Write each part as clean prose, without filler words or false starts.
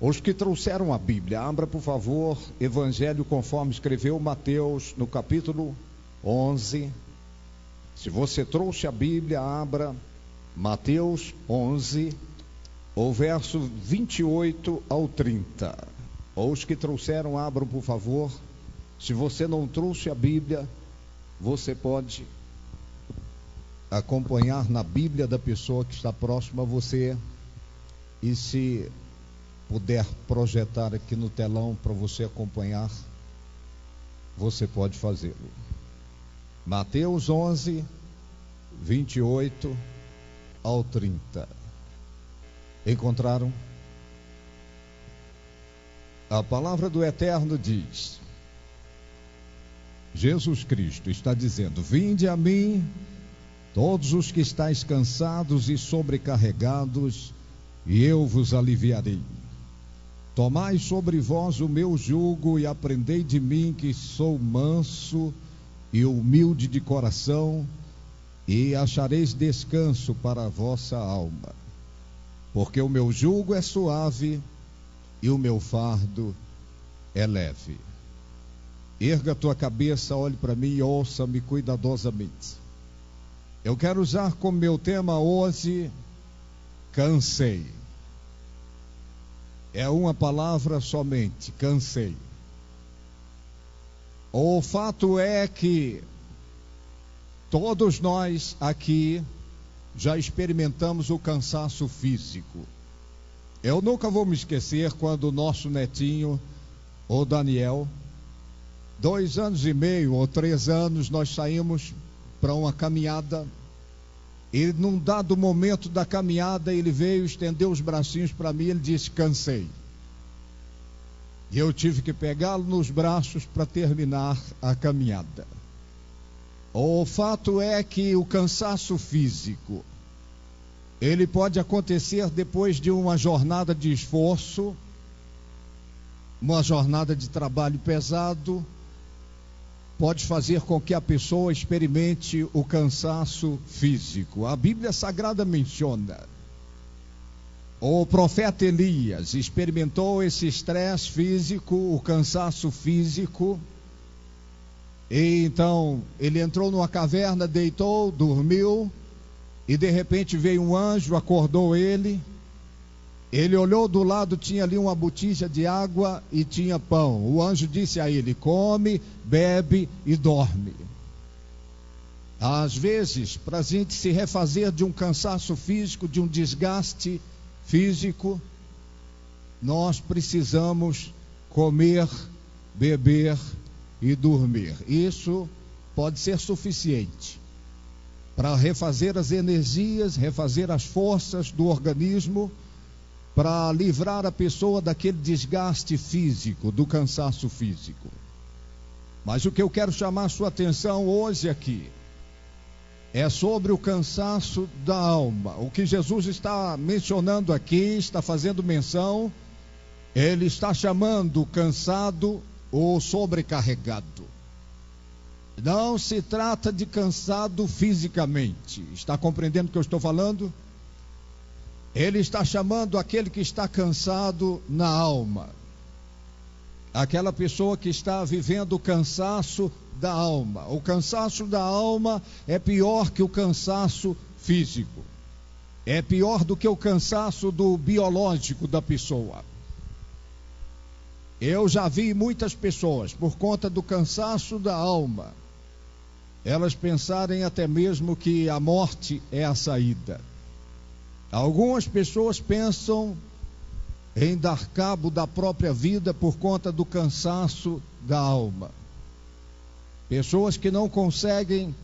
Os que trouxeram a Bíblia, abra por favor, Evangelho conforme escreveu Mateus, no capítulo 11. Se você trouxe a Bíblia, abra Mateus 11, o verso 28 ao 30. Os que trouxeram, abram por favor. Se você não trouxe a Bíblia, você pode acompanhar na Bíblia da pessoa que está próxima a você. E se puder projetar aqui no telão para você acompanhar, você pode fazê-lo. Mateus 11, 28 ao 30. Encontraram? A palavra do Eterno diz: Jesus Cristo está dizendo: vinde a mim, todos os que estáis cansados e sobrecarregados, e eu vos aliviarei. Tomai sobre vós o meu jugo e aprendei de mim, que sou manso e humilde de coração, e achareis descanso para a vossa alma. Porque o meu jugo é suave e o meu fardo é leve. Erga a tua cabeça, olhe para mim e ouça-me cuidadosamente. Eu quero usar como meu tema hoje, cansei. É uma palavra somente, cansei. O fato é que todos nós aqui já experimentamos o cansaço físico. Eu nunca vou me esquecer quando o nosso netinho, o Daniel, 2 anos e meio ou 3 anos, nós saímos para uma caminhada. E num dado momento da caminhada, ele veio, estendeu os bracinhos para mim, ele disse: cansei. E eu tive que pegá-lo nos braços para terminar a caminhada. O fato é que o cansaço físico, ele pode acontecer depois de uma jornada de esforço, uma jornada de trabalho pesado, pode fazer com que a pessoa experimente o cansaço físico. A Bíblia Sagrada menciona: o profeta Elias experimentou esse estresse físico, o cansaço físico, e então ele entrou numa caverna, deitou, dormiu, e de repente veio um anjo, acordou ele. Ele olhou do lado, tinha ali uma botija de água e tinha pão. O anjo disse a ele: come, bebe e dorme. Às vezes, para a gente se refazer de um cansaço físico, de um desgaste físico, nós precisamos comer, beber e dormir. Isso pode ser suficiente para refazer as energias, refazer as forças do organismo, para livrar a pessoa daquele desgaste físico, do cansaço físico. Mas o que eu quero chamar a sua atenção hoje aqui é sobre o cansaço da alma. O que Jesus está mencionando aqui, está fazendo menção, ele está chamando cansado ou sobrecarregado. Não se trata de cansado fisicamente. Está compreendendo o que eu estou falando? Ele está chamando aquele que está cansado na alma. Aquela pessoa que está vivendo o cansaço da alma. O cansaço da alma é pior que o cansaço físico. É pior do que o cansaço do biológico da pessoa. Eu já vi muitas pessoas, por conta do cansaço da alma, elas pensarem até mesmo que a morte é a saída. Algumas pessoas pensam em dar cabo da própria vida por conta do cansaço da alma. Pessoas que não conseguem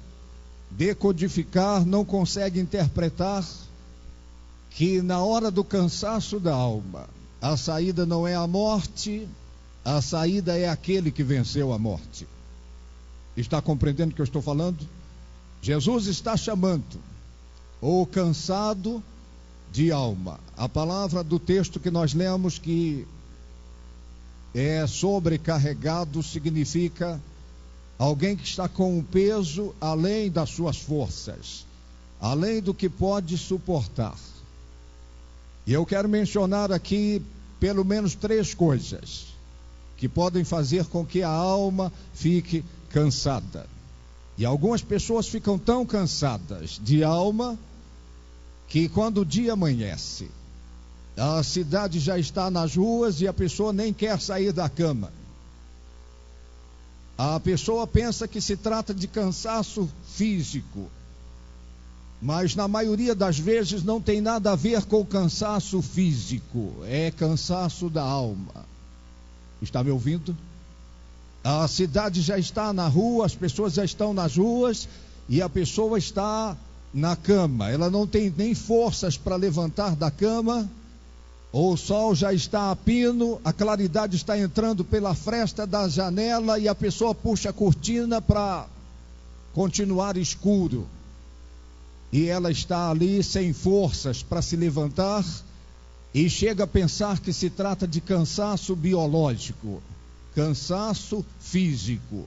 decodificar, não conseguem interpretar que na hora do cansaço da alma, a saída não é a morte, a saída é aquele que venceu a morte. Está compreendendo o que eu estou falando? Jesus está chamando o cansado de alma. A palavra do texto que nós lemos, que é sobrecarregado, significa alguém que está com um peso além das suas forças, além do que pode suportar. E eu quero mencionar aqui pelo menos 3 coisas que podem fazer com que a alma fique cansada. E algumas pessoas ficam tão cansadas de alma que quando o dia amanhece, a cidade já está nas ruas e a pessoa nem quer sair da cama. A pessoa pensa que se trata de cansaço físico, mas na maioria das vezes não tem nada a ver com cansaço físico, é cansaço da alma. Está me ouvindo? A cidade já está na rua, as pessoas já estão nas ruas e a pessoa está na cama. Ela não tem nem forças para levantar da cama. O sol já está a pino, a claridade está entrando pela fresta da janela e a pessoa puxa a cortina para continuar escuro. E ela está ali sem forças para se levantar e chega a pensar que se trata de cansaço biológico, cansaço físico.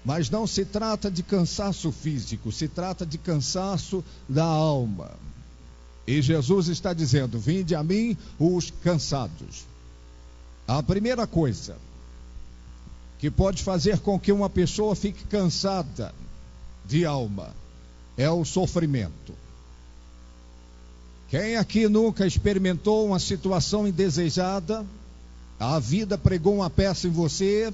Mas não se trata de cansaço físico, se trata de cansaço da alma. E Jesus está dizendo: vinde a mim os cansados. A primeira coisa que pode fazer com que uma pessoa fique cansada de alma é o sofrimento. Quem aqui nunca experimentou uma situação indesejada? A vida pregou uma peça em você,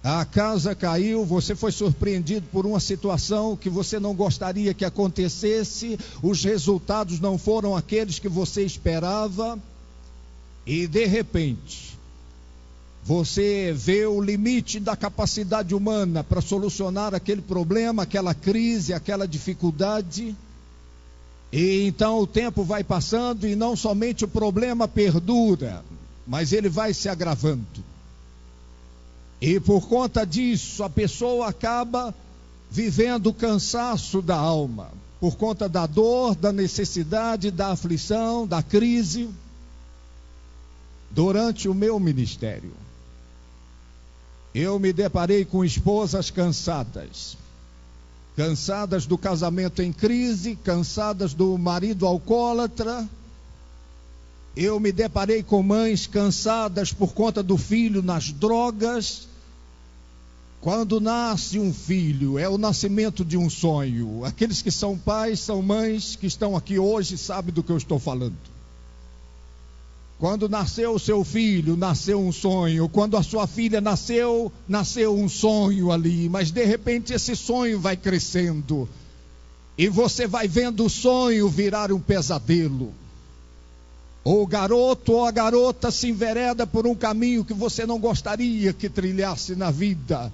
a casa caiu, você foi surpreendido por uma situação que você não gostaria que acontecesse, os resultados não foram aqueles que você esperava, e de repente, você vê o limite da capacidade humana para solucionar aquele problema, aquela crise, aquela dificuldade. E então o tempo vai passando e não somente o problema perdura, mas ele vai se agravando. E por conta disso, a pessoa acaba vivendo o cansaço da alma, por conta da dor, da necessidade, da aflição, da crise. Durante o meu ministério, eu me deparei com esposas cansadas do casamento em crise, cansadas do marido alcoólatra. Eu me deparei com mães cansadas por conta do filho nas drogas. Quando nasce um filho, é o nascimento de um sonho. Aqueles que são pais, são mães, que estão aqui hoje, sabem do que eu estou falando. Quando nasceu o seu filho, nasceu um sonho. Quando a sua filha nasceu, nasceu um sonho ali. Mas de repente esse sonho vai crescendo. E você vai vendo o sonho virar um pesadelo. O garoto ou a garota se envereda por um caminho que você não gostaria que trilhasse na vida.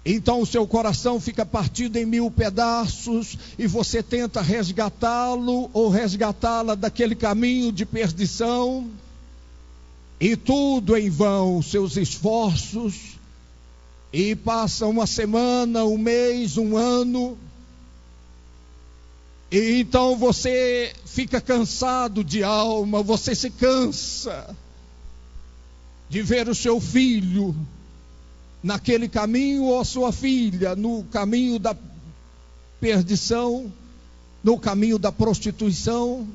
Então o seu coração fica partido em 1000 pedaços e você tenta resgatá-lo ou resgatá-la daquele caminho de perdição. E tudo em vão, seus esforços. E passa uma semana, um mês, um ano. E então você fica cansado de alma, você se cansa de ver o seu filho naquele caminho, ou a sua filha no caminho da perdição, no caminho da prostituição,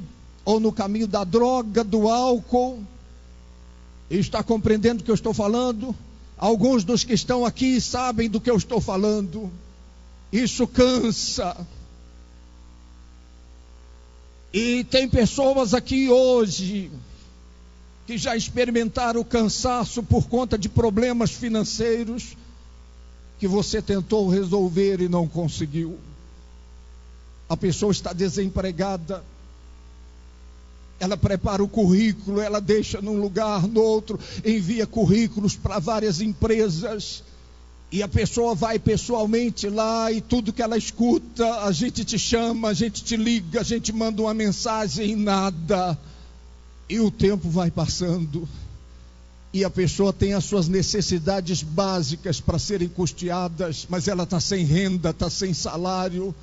ou no caminho da droga, do álcool. Está compreendendo o que eu estou falando? Alguns dos que estão aqui sabem do que eu estou falando. Isso cansa. E tem pessoas aqui hoje que já experimentaram o cansaço por conta de problemas financeiros que você tentou resolver e não conseguiu. A pessoa está desempregada, ela prepara o currículo, ela deixa num lugar, no outro, envia currículos para várias empresas, e a pessoa vai pessoalmente lá e tudo que ela escuta, a gente te chama, a gente te liga, a gente manda uma mensagem e nada. E o tempo vai passando e a pessoa tem as suas necessidades básicas para serem custeadas, mas ela está sem renda, está sem salário,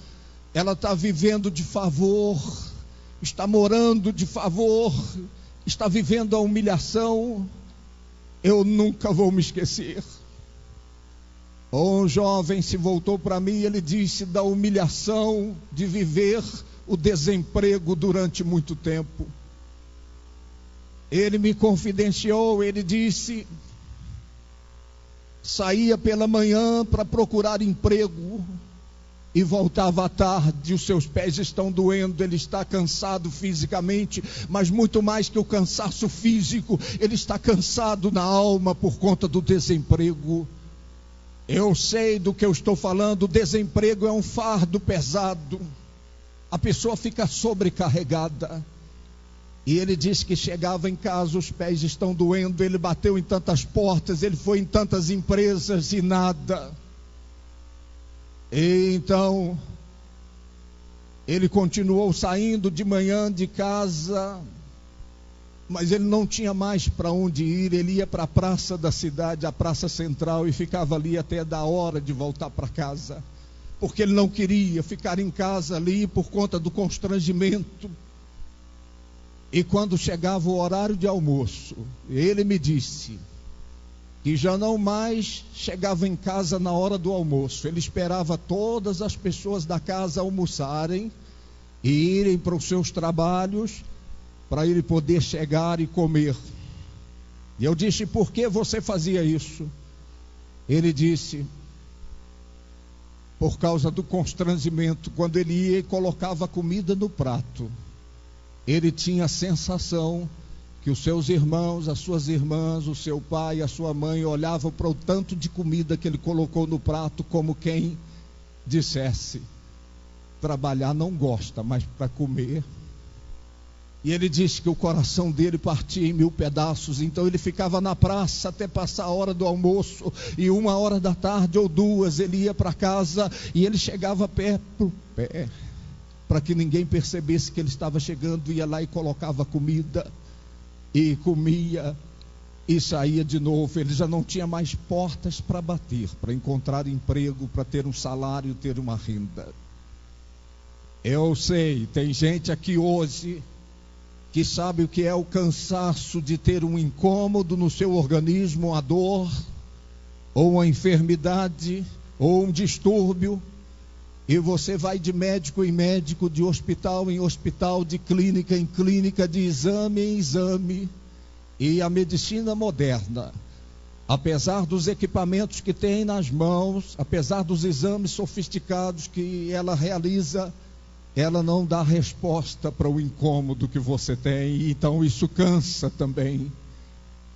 ela está vivendo de favor, está morando de favor, está vivendo a humilhação. Eu nunca vou me esquecer. Um jovem se voltou para mim e ele disse da humilhação de viver o desemprego durante muito tempo. Ele me confidenciou, ele disse, saía pela manhã para procurar emprego e voltava à tarde, os seus pés estão doendo, ele está cansado fisicamente, mas muito mais que o cansaço físico, ele está cansado na alma por conta do desemprego. Eu sei do que eu estou falando, o desemprego é um fardo pesado, a pessoa fica sobrecarregada. E ele disse que chegava em casa, os pés estão doendo, ele bateu em tantas portas, ele foi em tantas empresas e nada. E então, ele continuou saindo de manhã de casa, mas ele não tinha mais para onde ir, ele ia para a praça da cidade, a praça central, e ficava ali até da hora de voltar para casa, porque ele não queria ficar em casa ali por conta do constrangimento. E quando chegava o horário de almoço, ele me disse que já não mais chegava em casa na hora do almoço. Ele esperava todas as pessoas da casa almoçarem e irem para os seus trabalhos, para ele poder chegar e comer. E eu disse, por que você fazia isso? Ele disse, por causa do constrangimento, quando ele ia e colocava comida no prato, ele tinha a sensação que os seus irmãos, as suas irmãs, o seu pai, a sua mãe olhavam para o tanto de comida que ele colocou no prato, como quem dissesse, trabalhar não gosta, mas para comer. E ele disse que o coração dele partia em 1000 pedaços, então ele ficava na praça até passar a hora do almoço, e 1h da tarde ou 2 ele ia para casa, e ele chegava pé por pé, para que ninguém percebesse que ele estava chegando, ia lá e colocava comida, e comia, e saía de novo. Ele já não tinha mais portas para bater, para encontrar emprego, para ter um salário, ter uma renda. Eu sei, tem gente aqui hoje que sabe o que é o cansaço de ter um incômodo no seu organismo, uma dor, ou uma enfermidade, ou um distúrbio, e você vai de médico em médico, de hospital em hospital, de clínica em clínica, de exame em exame. E a medicina moderna, apesar dos equipamentos que tem nas mãos, apesar dos exames sofisticados que ela realiza, ela não dá resposta para o incômodo que você tem. Então isso cansa também.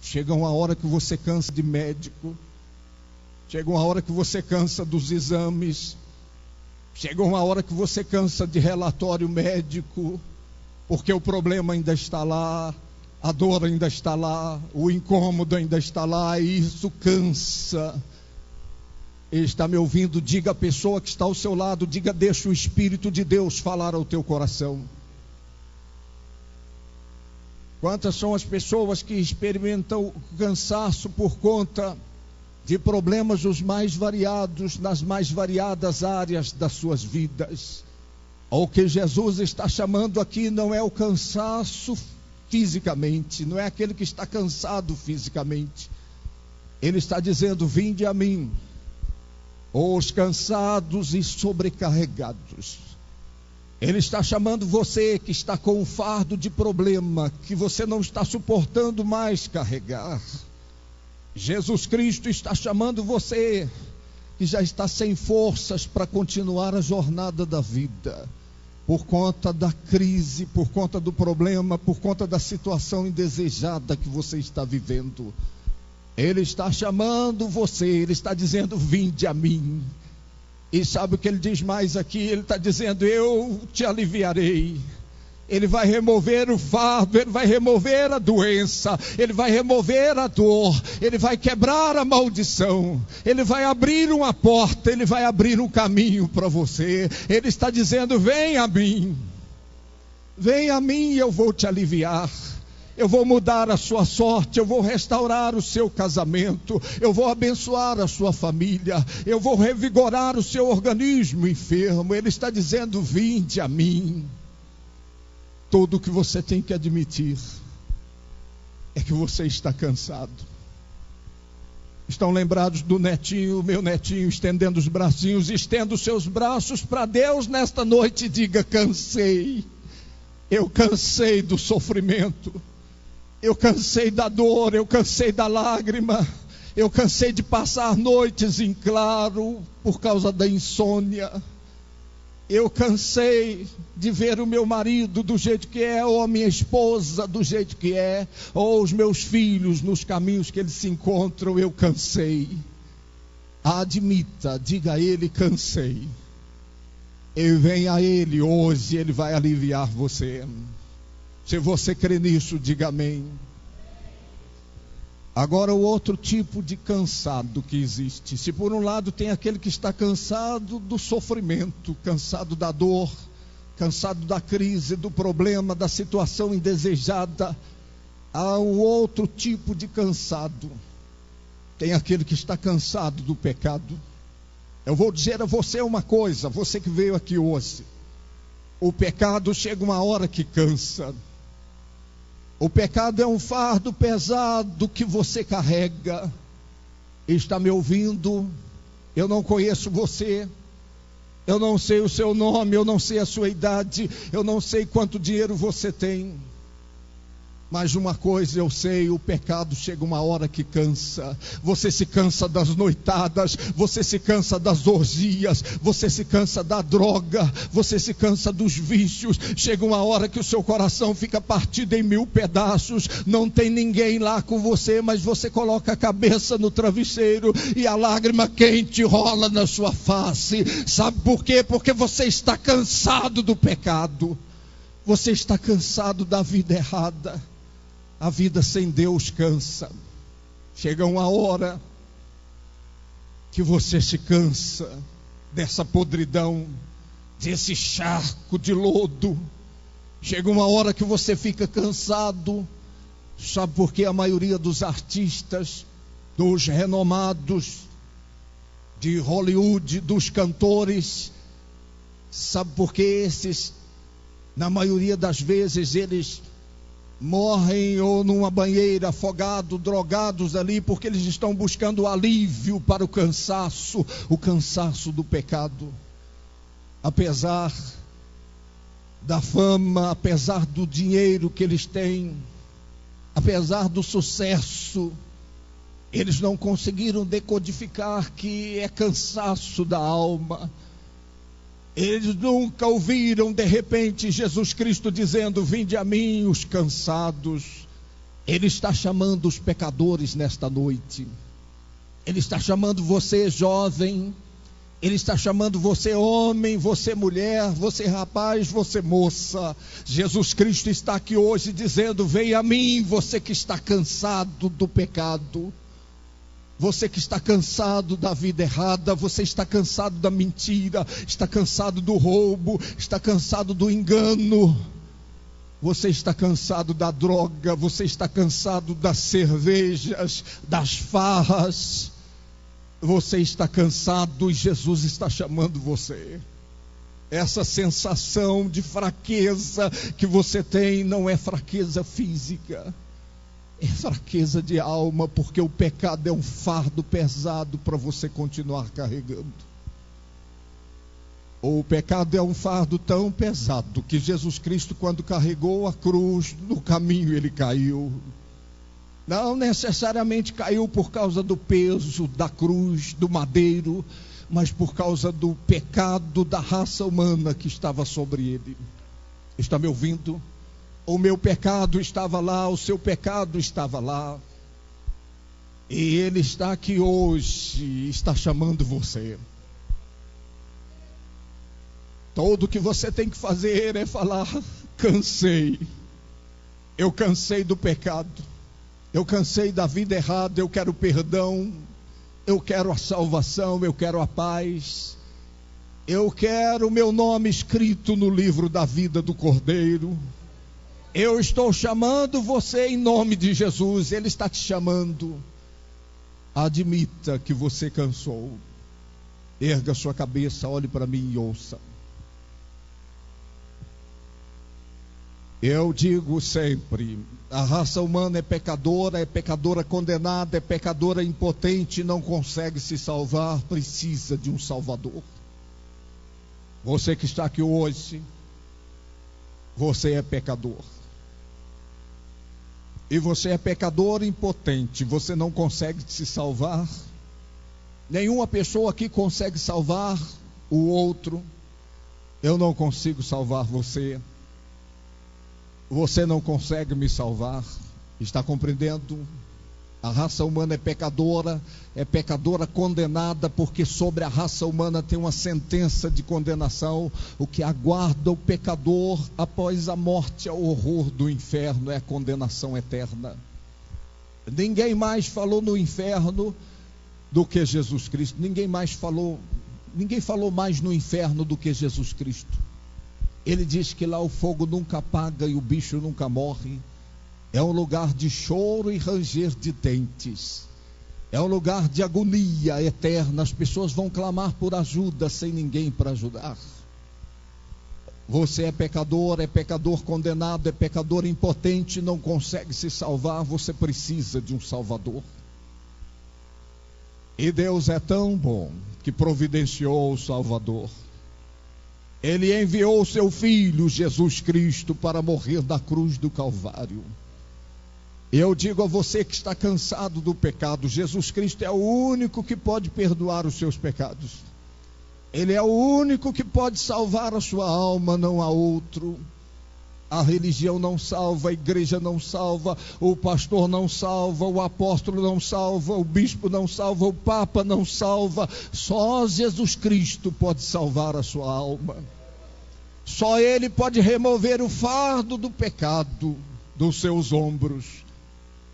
Chega uma hora que você cansa de médico, chega uma hora que você cansa dos exames, chega uma hora que você cansa de relatório médico, porque o problema ainda está lá, a dor ainda está lá, o incômodo ainda está lá, e isso cansa. Ele está me ouvindo, diga à pessoa que está ao seu lado, diga, deixa o Espírito de Deus falar ao teu coração. Quantas são as pessoas que experimentam cansaço por conta de problemas os mais variados, nas mais variadas áreas das suas vidas? O que Jesus está chamando aqui não é o cansaço fisicamente, não é aquele que está cansado fisicamente. Ele está dizendo, vinde a mim, os cansados e sobrecarregados. Ele está chamando você que está com um fardo de problema, que você não está suportando mais carregar. Jesus Cristo está chamando você que já está sem forças para continuar a jornada da vida, por conta da crise, por conta do problema, por conta da situação indesejada que você está vivendo. Ele está chamando você, ele está dizendo, vinde a mim. E sabe o que ele diz mais aqui? Ele está dizendo, eu te aliviarei. Ele vai remover o fardo, ele vai remover a doença, ele vai remover a dor, ele vai quebrar a maldição, ele vai abrir uma porta, ele vai abrir um caminho para você. Ele está dizendo, vem a mim e eu vou te aliviar. Eu vou mudar a sua sorte, eu vou restaurar o seu casamento, eu vou abençoar a sua família, eu vou revigorar o seu organismo enfermo. Ele está dizendo, vinde a mim. Tudo o que você tem que admitir é que você está cansado. Estão lembrados do netinho, meu netinho, estendendo os bracinhos? Estenda os seus braços para Deus nesta noite e diga, cansei. Eu cansei do sofrimento. Eu cansei da dor, eu cansei da lágrima, eu cansei de passar noites em claro por causa da insônia. Eu cansei de ver o meu marido do jeito que é, ou a minha esposa do jeito que é, ou os meus filhos nos caminhos que eles se encontram. Eu cansei. Admita, diga a ele: cansei. E venha a ele hoje, ele vai aliviar você. Se você crê nisso, diga amém. Agora, o outro tipo de cansado que existe. Se por um lado tem aquele que está cansado do sofrimento, cansado da dor, cansado da crise, do problema, da situação indesejada, há um outro tipo de cansado. Tem aquele que está cansado do pecado. Eu vou dizer a você uma coisa, você que veio aqui hoje: o pecado chega uma hora que cansa. O pecado é um fardo pesado que você carrega. Está me ouvindo? Eu não conheço você, eu não sei o seu nome, eu não sei a sua idade, eu não sei quanto dinheiro você tem. Mas uma coisa eu sei: o pecado chega uma hora que cansa. Você se cansa das noitadas, você se cansa das orgias, você se cansa da droga, você se cansa dos vícios. Chega uma hora que o seu coração fica partido em 1000 pedaços. Não tem ninguém lá com você, mas você coloca a cabeça no travesseiro e a lágrima quente rola na sua face. Sabe por quê? Porque você está cansado do pecado. Você está cansado da vida errada. A vida sem Deus cansa. Chega uma hora que você se cansa dessa podridão, desse charco de lodo. Chega uma hora que você fica cansado. Sabe por que a maioria dos artistas, dos renomados de Hollywood, dos cantores, sabe por que esses, na maioria das vezes, eles morrem ou numa banheira, afogados, drogados ali, porque eles estão buscando alívio para o cansaço do pecado. Apesar da fama, apesar do dinheiro que eles têm, apesar do sucesso, eles não conseguiram decodificar que é cansaço da alma. Eles nunca ouviram de repente Jesus Cristo dizendo: vinde a mim os cansados. Ele está chamando os pecadores nesta noite. Ele está chamando você, jovem. Ele está chamando você, homem, você, mulher, você, rapaz, você, moça. Jesus Cristo está aqui hoje dizendo: venha a mim, você que está cansado do pecado. Você que está cansado da vida errada, você está cansado da mentira, está cansado do roubo, está cansado do engano, você está cansado da droga, você está cansado das cervejas, das farras, você está cansado e Jesus está chamando você. Essa sensação de fraqueza que você tem não é fraqueza física, é fraqueza de alma, porque o pecado é um fardo pesado para você continuar carregando. O pecado é um fardo tão pesado que Jesus Cristo, quando carregou a cruz, no caminho ele caiu. Não necessariamente caiu por causa do peso da cruz, do madeiro, mas por causa do pecado da raça humana que estava sobre ele. Está me ouvindo? O meu pecado estava lá, o seu pecado estava lá. E ele está aqui hoje, está chamando você. Tudo que você tem que fazer é falar: cansei. Eu cansei do pecado. Eu cansei da vida errada, eu quero perdão. Eu quero a salvação, eu quero a paz. Eu quero o meu nome escrito no livro da vida do Cordeiro. Eu estou chamando você em nome de Jesus. Ele está te chamando. Admita que você cansou. Erga sua cabeça, olhe para mim e ouça. Eu digo sempre: a raça humana é pecadora condenada, é pecadora impotente, não consegue se salvar, precisa de um Salvador. Você que está aqui hoje, você é pecador. e você é pecador impotente, você não consegue se salvar. Nenhuma pessoa aqui consegue salvar o outro. Eu não consigo salvar você. Você não consegue me salvar. Está compreendendo? A raça humana é pecadora condenada, porque sobre a raça humana tem uma sentença de condenação. O que aguarda o pecador após a morte é o horror do inferno, é a condenação eterna. Ninguém mais falou no inferno do que Jesus Cristo. Ninguém falou mais no inferno do que Jesus Cristo. Ele diz que lá o fogo nunca apaga e o bicho nunca morre. É um lugar de choro e ranger de dentes. É um lugar de agonia eterna. As pessoas vão clamar por ajuda sem ninguém para ajudar. Você é pecador condenado, é pecador impotente, não consegue se salvar. Você precisa de um Salvador. E Deus é tão bom que providenciou o Salvador. Ele enviou o seu Filho, Jesus Cristo, para morrer na cruz do Calvário. Eu digo a você que está cansado do pecado, Jesus Cristo é o único que pode perdoar os seus pecados. Ele é o único que pode salvar a sua alma, não há outro. A religião não salva, a igreja não salva, o pastor não salva, o apóstolo não salva, o bispo não salva, o papa não salva. Só Jesus Cristo pode salvar a sua alma. Só Ele pode remover o fardo do pecado dos seus ombros.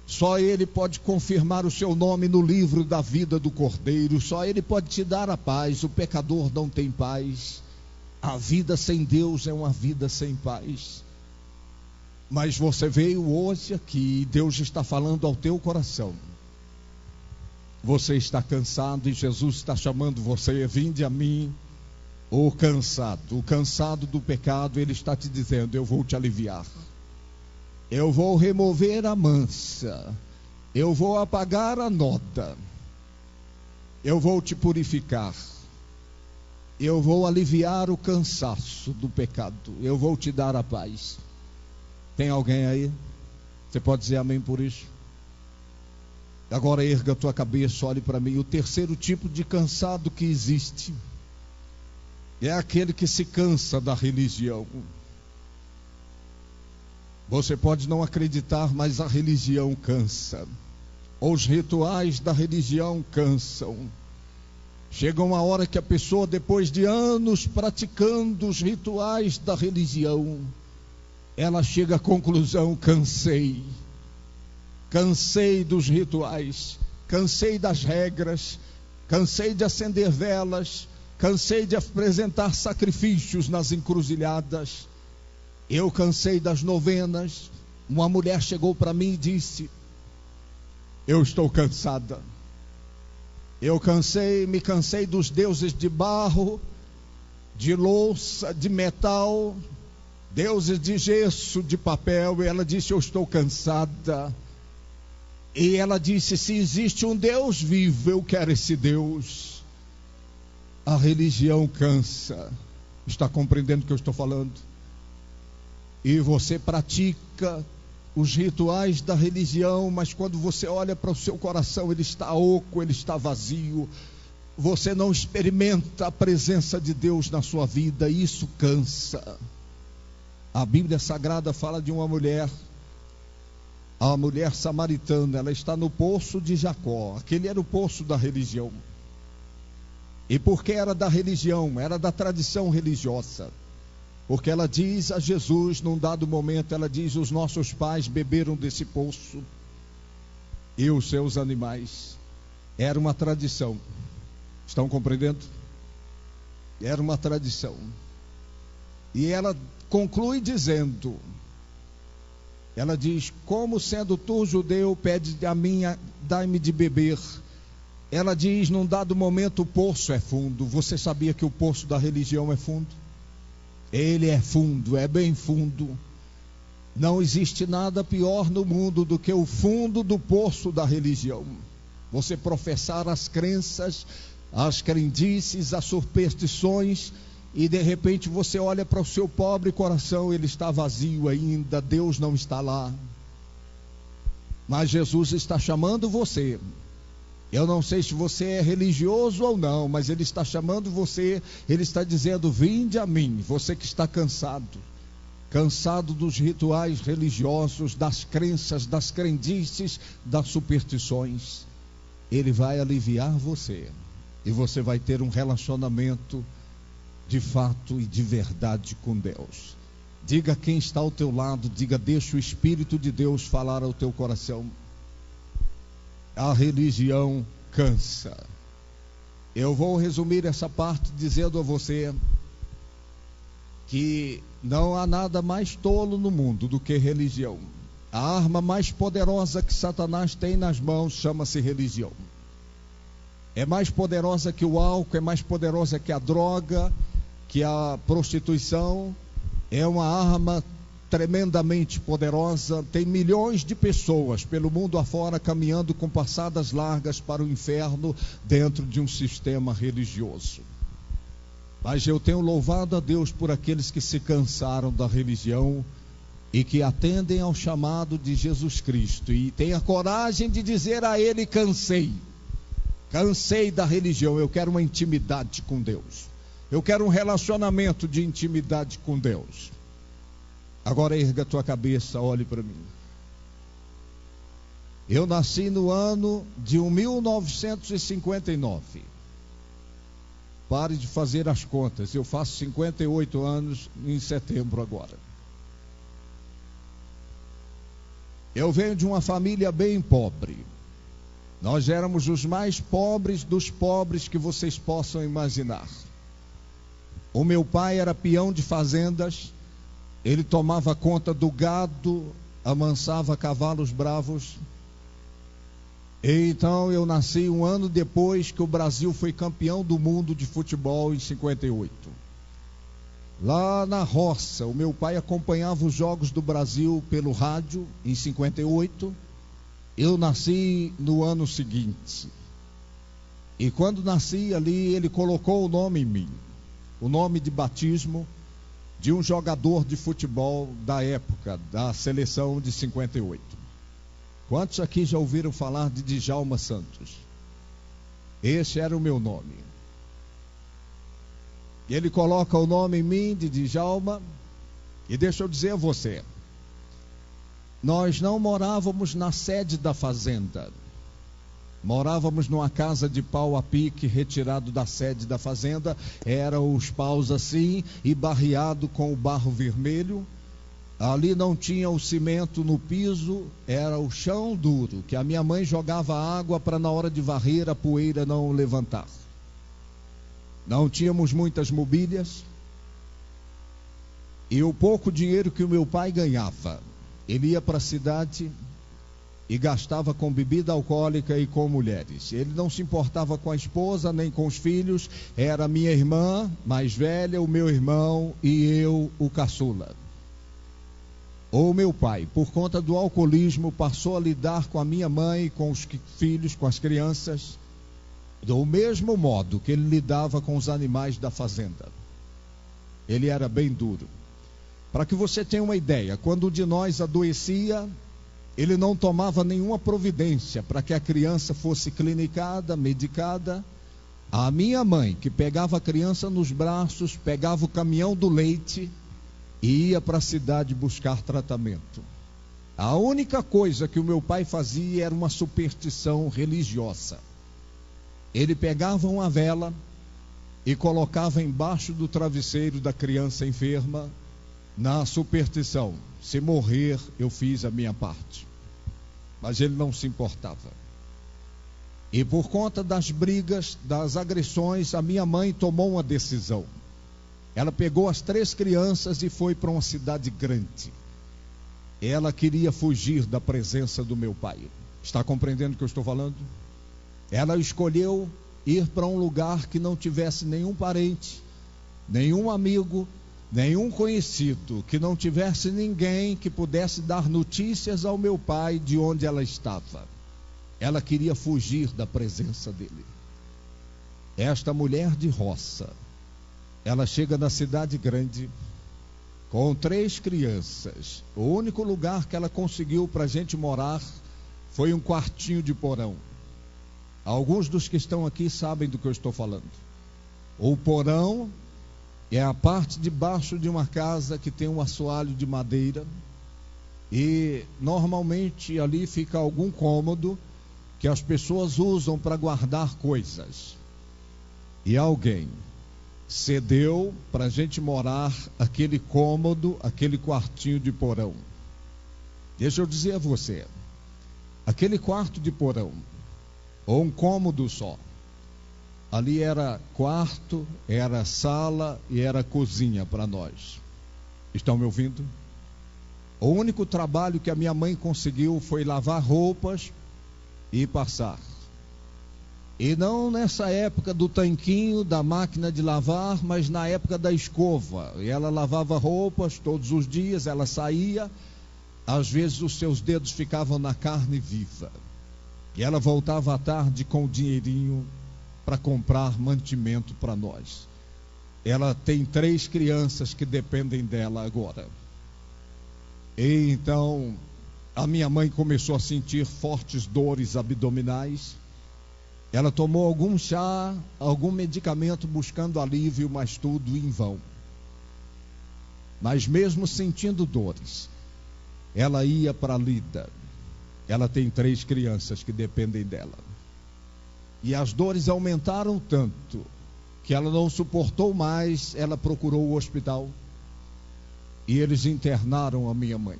Só Ele pode confirmar o seu nome no livro da vida do Cordeiro. Só Ele pode te dar a paz. O pecador não tem paz. A vida sem Deus é uma vida sem paz. Mas você veio hoje aqui e Deus está falando ao teu coração. Você está cansado e Jesus está chamando você. Vinde a mim, o cansado do pecado. Ele está te dizendo: eu vou te aliviar. Eu vou remover a mancha, eu vou apagar a nota, eu vou te purificar, eu vou aliviar o cansaço do pecado, eu vou te dar a paz. Tem alguém aí? Você pode dizer amém por isso? Agora erga a tua cabeça, olhe para mim. O terceiro tipo de cansado que existe é aquele que se cansa da religião. Você pode não acreditar, mas a religião cansa. Os rituais da religião cansam. Chega uma hora que a pessoa, depois de anos praticando os rituais da religião, ela chega à conclusão: cansei dos rituais, cansei das regras, cansei de acender velas, cansei de apresentar sacrifícios nas encruzilhadas. Eu cansei das novenas. Uma mulher chegou para mim e disse: eu estou cansada. Me cansei dos deuses de barro, de louça, de metal, deuses de gesso, de papel. E ela disse: eu estou cansada. E ela disse: se existe um Deus vivo, eu quero esse Deus. A religião cansa. Está compreendendo o que eu estou falando? E você pratica os rituais da religião, mas quando você olha para o seu coração, ele está oco, ele está vazio. Você não experimenta a presença de Deus na sua vida, e isso cansa. A Bíblia Sagrada fala de uma mulher, a mulher samaritana. Ela está no poço de Jacó. Aquele era o poço da religião. E por que era da religião? Era da tradição religiosa. Porque ela diz a Jesus, num dado momento, ela diz: os nossos pais beberam desse poço, e os seus animais. Era uma tradição. Estão compreendendo? Era uma tradição. E ela conclui dizendo, ela diz: como sendo tu judeu, pede a mim, dai-me de beber. Ela diz, num dado momento: o poço é fundo. Você sabia que o poço da religião é fundo? Ele é fundo, é bem fundo. Não existe nada pior no mundo do que o fundo do poço da religião. Você professar as crenças, as crendices, as superstições, e de repente você olha para o seu pobre coração, ele está vazio ainda, Deus não está lá. Mas Jesus está chamando você. Eu não sei se você é religioso ou não, mas Ele está chamando você. Ele está dizendo: vinde a mim, você que está cansado dos rituais religiosos, das crenças, das crendices, das superstições. Ele vai aliviar você, e você vai ter um relacionamento de fato e de verdade com Deus. Diga a quem está ao teu lado, diga: deixa o Espírito de Deus falar ao teu coração. A religião cansa. Eu vou resumir essa parte dizendo a você que não há nada mais tolo no mundo do que religião. A arma mais poderosa que Satanás tem nas mãos chama-se religião. É mais poderosa que o álcool, é mais poderosa que a droga, que a prostituição. É uma arma tremendamente poderosa. Tem milhões de pessoas pelo mundo afora caminhando com passadas largas para o inferno dentro de um sistema religioso. Mas eu tenho louvado a Deus por aqueles que se cansaram da religião e que atendem ao chamado de Jesus Cristo e têm a coragem de dizer a Ele: cansei da religião, eu quero uma intimidade com Deus. Eu quero um relacionamento de intimidade com Deus. Agora erga a tua cabeça, olhe para mim. Eu nasci no ano de 1959. Pare de fazer as contas. Eu faço 58 anos em setembro agora. Eu venho de uma família bem pobre. Nós éramos os mais pobres dos pobres que vocês possam imaginar. O meu pai era peão de fazendas. Ele tomava conta do gado, amansava cavalos bravos. E então eu nasci um ano depois que o Brasil foi campeão do mundo de futebol em 58. Lá na roça, o meu pai acompanhava os jogos do Brasil pelo rádio em 58. Eu nasci no ano seguinte. E quando nasci ali, ele colocou o nome em mim, o nome de batismo de um jogador de futebol da época, da seleção de 58. Quantos aqui já ouviram falar de Djalma Santos? Esse era o meu nome. Ele coloca o nome em mim de Djalma. E deixa eu dizer a você, nós não morávamos na sede da fazenda. Morávamos numa casa de pau a pique, retirado da sede da fazenda. Eram os paus assim e barreado com o barro vermelho. Ali não tinha o cimento no piso, era o chão duro, que a minha mãe jogava água para na hora de varrer a poeira não levantar. Não tínhamos muitas mobílias. E o pouco dinheiro que o meu pai ganhava, ele ia para a cidade e gastava com bebida alcoólica e com mulheres. Ele não se importava com a esposa nem com os filhos. Era minha irmã mais velha, o meu irmão e eu, o caçula. O meu pai, por conta do alcoolismo, passou a lidar com a minha mãe, com os filhos, com as crianças, do mesmo modo que ele lidava com os animais da fazenda. Ele era bem duro. Para que você tenha uma ideia, quando um de nós adoecia, ele não tomava nenhuma providência para que a criança fosse clinicada, medicada. A minha mãe, que pegava a criança nos braços, pegava o caminhão do leite e ia para a cidade buscar tratamento. A única coisa que o meu pai fazia era uma superstição religiosa. Ele pegava uma vela e colocava embaixo do travesseiro da criança enferma, na superstição: se morrer, eu fiz a minha parte. Mas ele não se importava. E por conta das brigas, das agressões, a minha mãe tomou uma decisão. Ela pegou as 3 crianças e foi para uma cidade grande. Ela queria fugir da presença do meu pai. Está compreendendo o que eu estou falando? Ela escolheu ir para um lugar que não tivesse nenhum parente, nenhum amigo, nenhum conhecido, que não tivesse ninguém que pudesse dar notícias ao meu pai de onde ela estava. Ela queria fugir da presença dele. Esta mulher de roça, ela chega na cidade grande com 3 crianças. O único lugar que ela conseguiu para a gente morar foi um quartinho de porão. Alguns dos que estão aqui sabem do que eu estou falando. O porão é a parte de baixo de uma casa que tem um assoalho de madeira, e normalmente ali fica algum cômodo que as pessoas usam para guardar coisas. E alguém cedeu para a gente morar aquele cômodo, aquele quartinho de porão. Deixa eu dizer a você, aquele quarto de porão, ou um cômodo só, ali era quarto, era sala e era cozinha para nós. Estão me ouvindo? O único trabalho que a minha mãe conseguiu foi lavar roupas e passar. E não nessa época do tanquinho, da máquina de lavar, mas na época da escova. E ela lavava roupas todos os dias, ela saía, às vezes os seus dedos ficavam na carne viva. E ela voltava à tarde com o dinheirinho para comprar mantimento para nós. Ela tem 3 crianças que dependem dela agora. E então a minha mãe começou a sentir fortes dores abdominais. Ela tomou algum chá, algum medicamento buscando alívio, mas tudo em vão. Mas mesmo sentindo dores, ela ia para a lida. Ela tem 3 crianças que dependem dela. E as dores aumentaram tanto que ela não suportou mais, ela procurou o hospital. E eles internaram a minha mãe.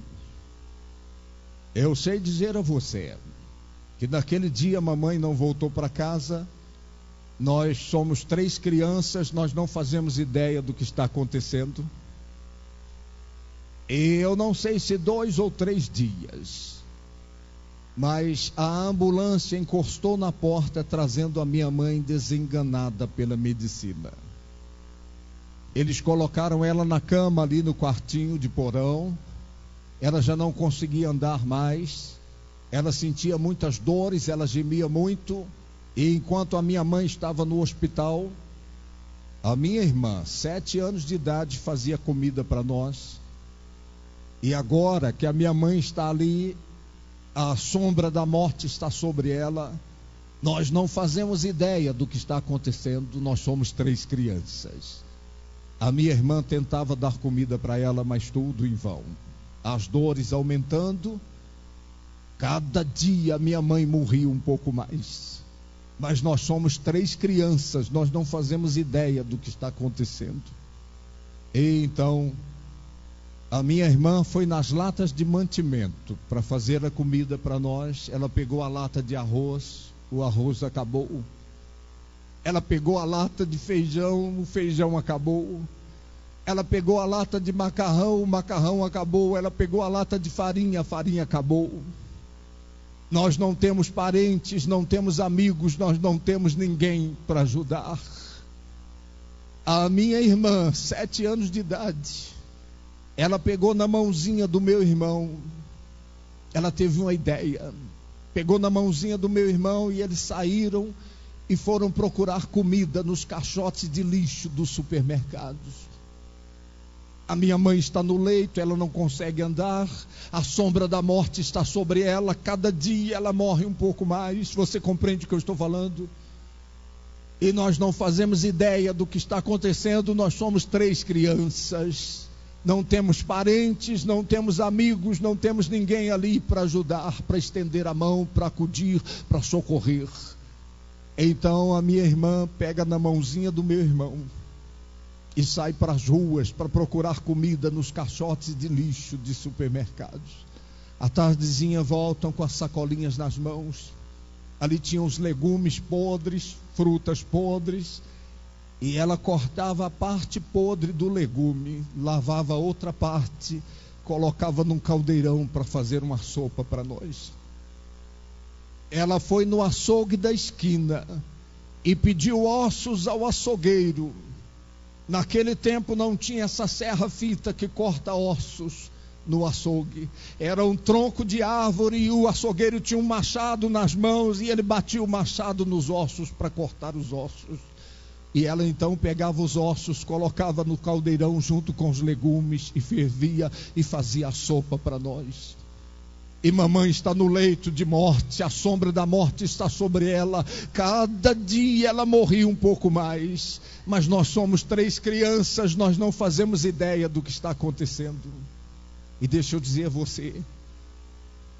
Eu sei dizer a você que naquele dia a mamãe não voltou para casa. Nós somos 3 crianças, nós não fazemos ideia do que está acontecendo. E eu não sei se 2 ou 3 dias, mas a ambulância encostou na porta trazendo a minha mãe desenganada pela medicina. Eles colocaram ela na cama ali no quartinho de porão. Ela já não conseguia andar mais. Ela sentia muitas dores, ela gemia muito. E enquanto a minha mãe estava no hospital, a minha irmã, 7 anos de idade, fazia comida para nós. E agora que a minha mãe está ali, a sombra da morte está sobre ela. Nós não fazemos ideia do que está acontecendo. Nós somos 3 crianças. A minha irmã tentava dar comida para ela, mas tudo em vão. As dores aumentando. Cada dia minha mãe morria um pouco mais. Mas nós somos 3 crianças, nós não fazemos ideia do que está acontecendo. E então, a minha irmã foi nas latas de mantimento para fazer a comida para nós. Ela pegou a lata de arroz, o arroz acabou. Ela pegou a lata de feijão, o feijão acabou. Ela pegou a lata de macarrão, o macarrão acabou. Ela pegou a lata de farinha, a farinha acabou. Nós não temos parentes, não temos amigos, nós não temos ninguém para ajudar. A minha irmã, 7 anos de idade, ela pegou na mãozinha do meu irmão. Ela teve uma ideia. Pegou na mãozinha do meu irmão e eles saíram e foram procurar comida nos caixotes de lixo dos supermercados. A minha mãe está no leito, ela não consegue andar, a sombra da morte está sobre ela, cada dia ela morre um pouco mais. Você compreende o que eu estou falando? E nós não fazemos ideia do que está acontecendo. Nós somos 3 crianças, não temos parentes, não temos amigos, não temos ninguém ali para ajudar, para estender a mão, para acudir, para socorrer. Então a minha irmã pega na mãozinha do meu irmão e sai para as ruas para procurar comida nos caixotes de lixo de supermercados. À tardezinha voltam com as sacolinhas nas mãos. Ali tinham os legumes podres, frutas podres, e ela cortava a parte podre do legume, lavava a outra parte, colocava num caldeirão para fazer uma sopa para nós. Ela foi no açougue da esquina e pediu ossos ao açougueiro. Naquele tempo não tinha essa serra-fita que corta ossos no açougue. Era um tronco de árvore e o açougueiro tinha um machado nas mãos e ele batia o machado nos ossos para cortar os ossos. E ela então pegava os ossos, colocava no caldeirão junto com os legumes e fervia e fazia a sopa para nós. E mamãe está no leito de morte, a sombra da morte está sobre ela. Cada dia ela morria um pouco mais. Mas nós somos 3 crianças, nós não fazemos ideia do que está acontecendo. E deixa eu dizer a você,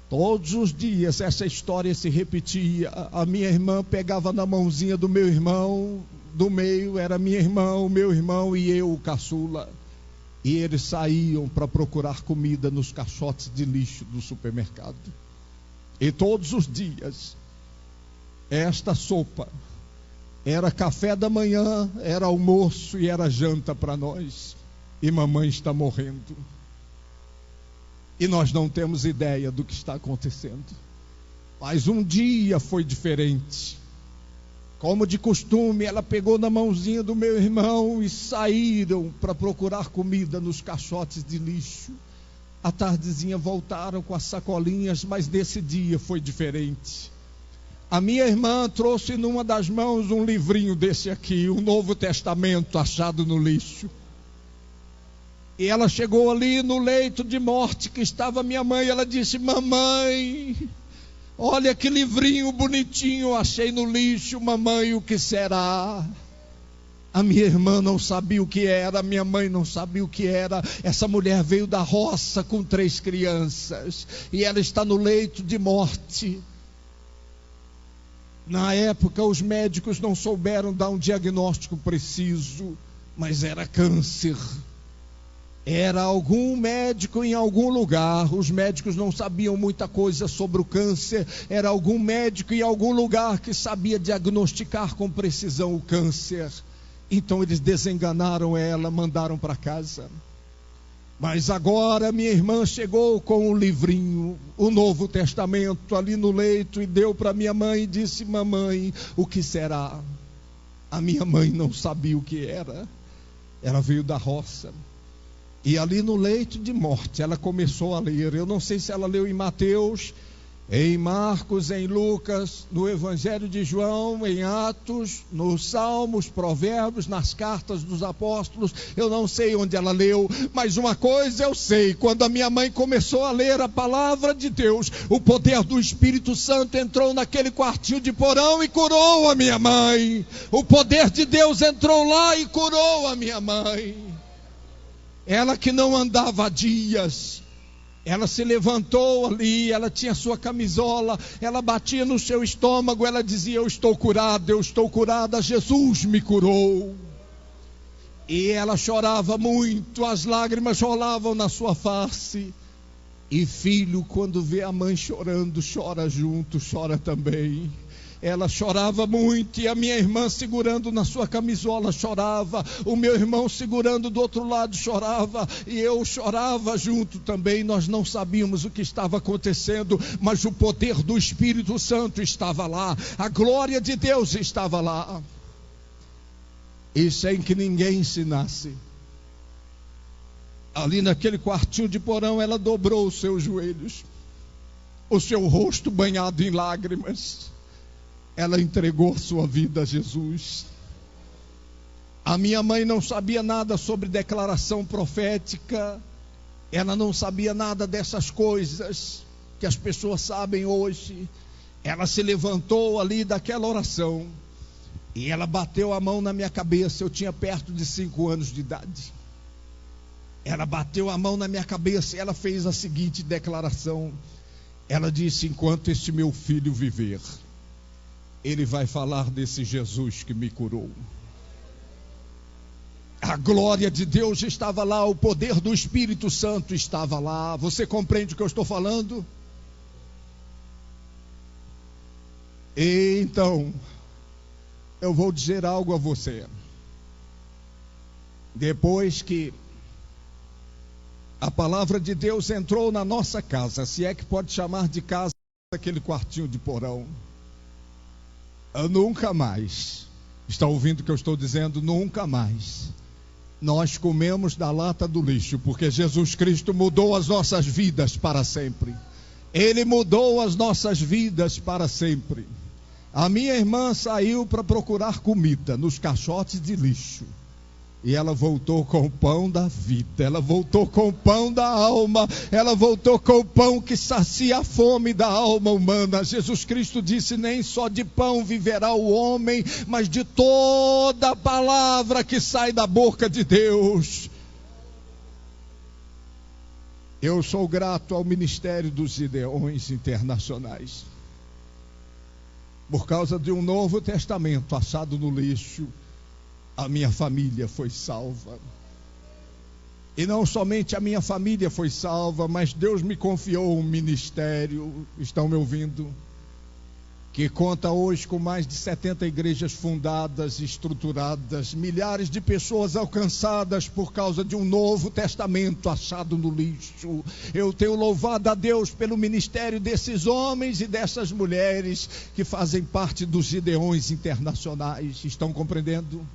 todos os dias essa história se repetia. A minha irmã pegava na mãozinha do meu irmão, do meio era minha irmã, o meu irmão e eu, o caçula. E eles saíam para procurar comida nos caixotes de lixo do supermercado. E todos os dias, esta sopa era café da manhã, era almoço e era janta para nós. E mamãe está morrendo. E nós não temos ideia do que está acontecendo. Mas um dia foi diferente. Como de costume, ela pegou na mãozinha do meu irmão e saíram para procurar comida nos caixotes de lixo. À tardezinha voltaram com as sacolinhas, mas nesse dia foi diferente. A minha irmã trouxe numa das mãos um livrinho desse aqui, o Novo Testamento achado no lixo. E ela chegou ali no leito de morte que estava minha mãe, ela disse: mamãe, olha que livrinho bonitinho, achei no lixo, mamãe, o que será? A minha irmã não sabia o que era, a minha mãe não sabia o que era. Essa mulher veio da roça com 3 crianças, e ela está no leito de morte. Na época os médicos não souberam dar um diagnóstico preciso, mas era câncer. Era algum médico em algum lugar, os médicos não sabiam muita coisa sobre o câncer, era algum médico em algum lugar que sabia diagnosticar com precisão o câncer. Então eles desenganaram ela, mandaram para casa. Mas agora minha irmã chegou com um livrinho, o Novo Testamento, ali no leito, e deu para minha mãe e disse: mamãe, o que será? A minha mãe não sabia o que era, ela veio da roça. E ali no leito de morte, ela começou a ler. Eu não sei se ela leu em Mateus, em Marcos, em Lucas, no Evangelho de João, em Atos, nos Salmos, Provérbios, nas cartas dos apóstolos. Eu não sei onde ela leu, mas uma coisa eu sei: quando a minha mãe começou a ler a palavra de Deus, o poder do Espírito Santo entrou naquele quartinho de porão e curou a minha mãe. O poder de Deus entrou lá e curou a minha mãe. Ela que não andava há dias, ela se levantou ali, ela tinha sua camisola, ela batia no seu estômago, ela dizia: eu estou curada, Jesus me curou. E ela chorava muito, as lágrimas rolavam na sua face. E filho, quando vê a mãe chorando, chora junto, chora também. Ela chorava muito, e a minha irmã segurando na sua camisola chorava, o meu irmão segurando do outro lado chorava, e eu chorava junto também. Nós não sabíamos o que estava acontecendo, mas o poder do Espírito Santo estava lá, a glória de Deus estava lá. E sem que ninguém ensinasse, ali naquele quartinho de porão, ela dobrou os seus joelhos, o seu rosto banhado em lágrimas. Ela entregou sua vida a Jesus. A minha mãe não sabia nada sobre declaração profética. Ela não sabia nada dessas coisas que as pessoas sabem hoje. Ela se levantou ali daquela oração e ela bateu a mão na minha cabeça. Eu tinha perto de 5 anos de idade. Ela bateu a mão na minha cabeça e ela fez a seguinte declaração. Ela disse: enquanto este meu filho viver, ele vai falar desse Jesus que me curou. A glória de Deus estava lá, o poder do Espírito Santo estava lá. Você compreende o que eu estou falando? E então, eu vou dizer algo a você. Depois que a palavra de Deus entrou na nossa casa, se é que pode chamar de casa aquele quartinho de porão, nunca mais, está ouvindo o que eu estou dizendo? Nunca mais nós comemos da lata do lixo, porque Jesus Cristo mudou as nossas vidas para sempre. Ele mudou as nossas vidas para sempre. A minha irmã saiu para procurar comida nos caixotes de lixo. E ela voltou com o pão da vida, ela voltou com o pão da alma, ela voltou com o pão que sacia a fome da alma humana. Jesus Cristo disse: nem só de pão viverá o homem, mas de toda a palavra que sai da boca de Deus. Eu sou grato ao Ministério dos Gideões Internacionais. Por causa de um Novo Testamento achado no lixo, a minha família foi salva. E não somente a minha família foi salva, mas Deus me confiou um ministério, estão me ouvindo? Que conta hoje com mais de 70 igrejas fundadas, estruturadas, milhares de pessoas alcançadas por causa de um Novo Testamento achado no lixo. Eu tenho louvado a Deus pelo ministério desses homens e dessas mulheres que fazem parte dos Gideões Internacionais. Estão compreendendo?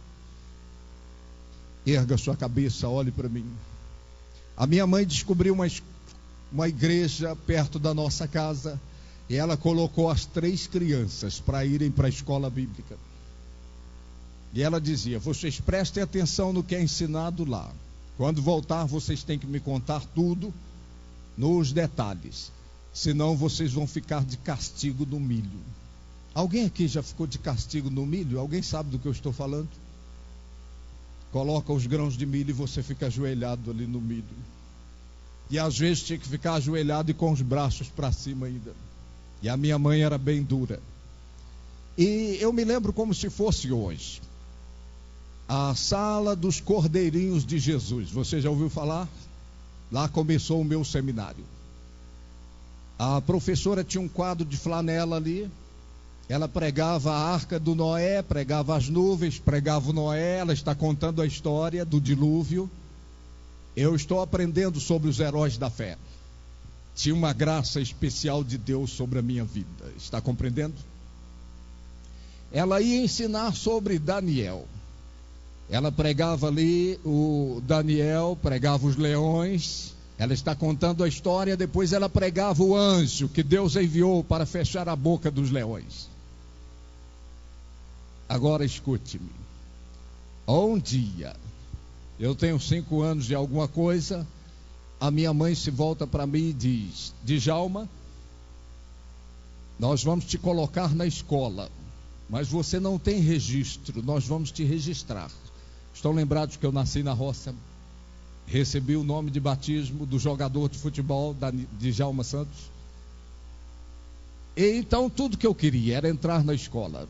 Erga sua cabeça, olhe para mim. A minha mãe descobriu uma igreja perto da nossa casa e ela colocou as 3 crianças para irem para a escola bíblica. E ela dizia: vocês prestem atenção no que é ensinado lá. Quando voltar, vocês têm que me contar tudo nos detalhes, senão vocês vão ficar de castigo no milho. Alguém aqui já ficou de castigo no milho? Alguém sabe do que eu estou falando? Coloca os grãos de milho e você fica ajoelhado ali no milho. E às vezes tinha que ficar ajoelhado e com os braços para cima ainda. E a minha mãe era bem dura. E eu me lembro como se fosse hoje. A sala dos Cordeirinhos de Jesus. Você já ouviu falar? Lá começou o meu seminário. A professora tinha um quadro de flanela ali. Ela pregava a arca do Noé, pregava as nuvens, pregava o Noé. Ela está contando a história do dilúvio. Eu estou aprendendo sobre os heróis da fé. Tinha uma graça especial de Deus sobre a minha vida. Está compreendendo? Ela ia ensinar sobre Daniel. Ela pregava ali o Daniel, pregava os leões. Ela está contando a história, depois ela pregava o anjo que Deus enviou para fechar a boca dos leões. Agora escute-me. Um dia, eu tenho 5 anos de alguma coisa, a minha mãe se volta para mim e diz: Djalma, nós vamos te colocar na escola, mas você não tem registro, nós vamos te registrar. Estão lembrados que eu nasci na roça? Recebi o nome de batismo do jogador de futebol, Djalma Santos. E então tudo que eu queria era entrar na escola.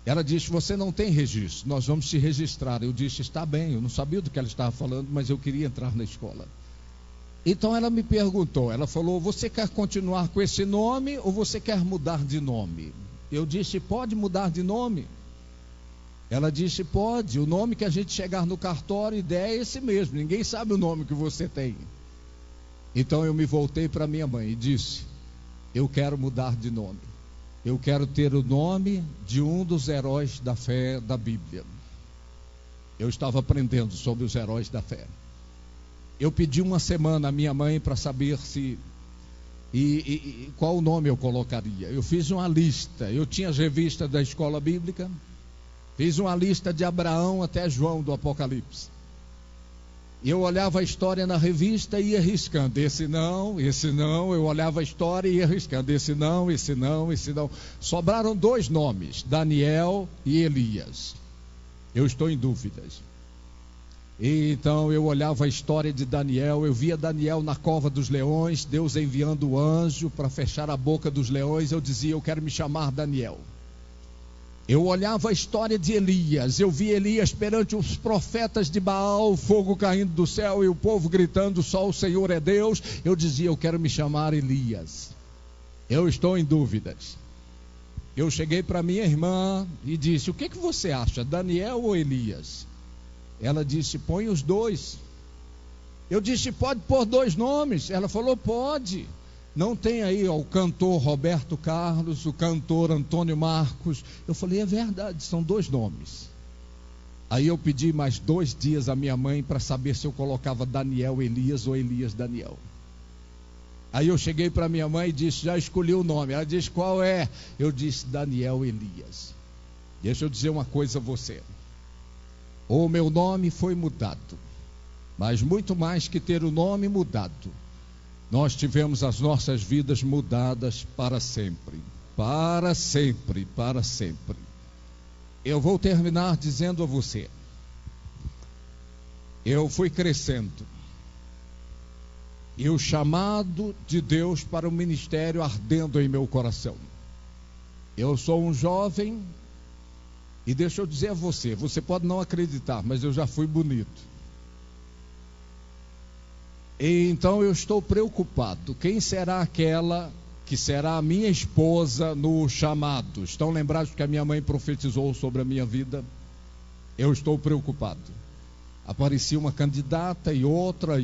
Ela disse: você não tem registro, nós vamos te registrar. Eu disse: está bem, eu não sabia do que ela estava falando, mas eu queria entrar na escola. Então ela me perguntou, ela falou: você quer continuar com esse nome ou você quer mudar de nome? Eu disse: pode mudar de nome. Ela disse: pode, o nome que a gente chegar no cartório e der é esse mesmo, ninguém sabe o nome que você tem. Então eu me voltei para minha mãe e disse: eu quero mudar de nome. Eu quero ter o nome de um dos heróis da fé da Bíblia. Eu estava aprendendo sobre os heróis da fé. Eu pedi uma semana à minha mãe para saber se qual nome eu colocaria. Eu fiz uma lista. Eu tinha as revistas da escola bíblica. Fiz uma lista de Abraão até João do Apocalipse. Eu olhava a história na revista e ia riscando. Esse não. Eu olhava a história e ia riscando. Esse não. Sobraram 2 nomes, Daniel e Elias. Eu estou em dúvidas. E então eu olhava a história de Daniel. Eu via Daniel na cova dos leões, Deus enviando o anjo para fechar a boca dos leões. Eu dizia: eu quero me chamar Daniel. Eu olhava a história de Elias, eu vi Elias perante os profetas de Baal, o fogo caindo do céu e o povo gritando: só o Senhor é Deus. Eu dizia: eu quero me chamar Elias. Eu estou em dúvidas. Eu cheguei para minha irmã e disse: o que você acha, Daniel ou Elias? Ela disse: põe os 2. Eu disse: pode pôr 2 nomes? Ela falou: pode. Não tem aí o cantor Roberto Carlos, o cantor Antônio Marcos? Eu falei: é verdade, são 2 nomes. Aí eu pedi mais 2 dias à minha mãe para saber se eu colocava Daniel Elias ou Elias Daniel. Aí eu cheguei para minha mãe e disse: já escolhi o nome. Ela disse: qual é? Eu disse: Daniel Elias. Deixa eu dizer uma coisa a você. O meu nome foi mudado, mas muito mais que ter o nome mudado, nós tivemos as nossas vidas mudadas para sempre, para sempre, para sempre. Eu vou terminar dizendo a você, eu fui crescendo, e o chamado de Deus para o ministério ardendo em meu coração. Eu sou um jovem, e deixa eu dizer a você, você pode não acreditar, mas eu já fui bonito. E então eu estou preocupado, quem será aquela que será a minha esposa no chamado? Estão lembrados que a minha mãe profetizou sobre a minha vida? Eu estou preocupado. Aparecia uma candidata e outra,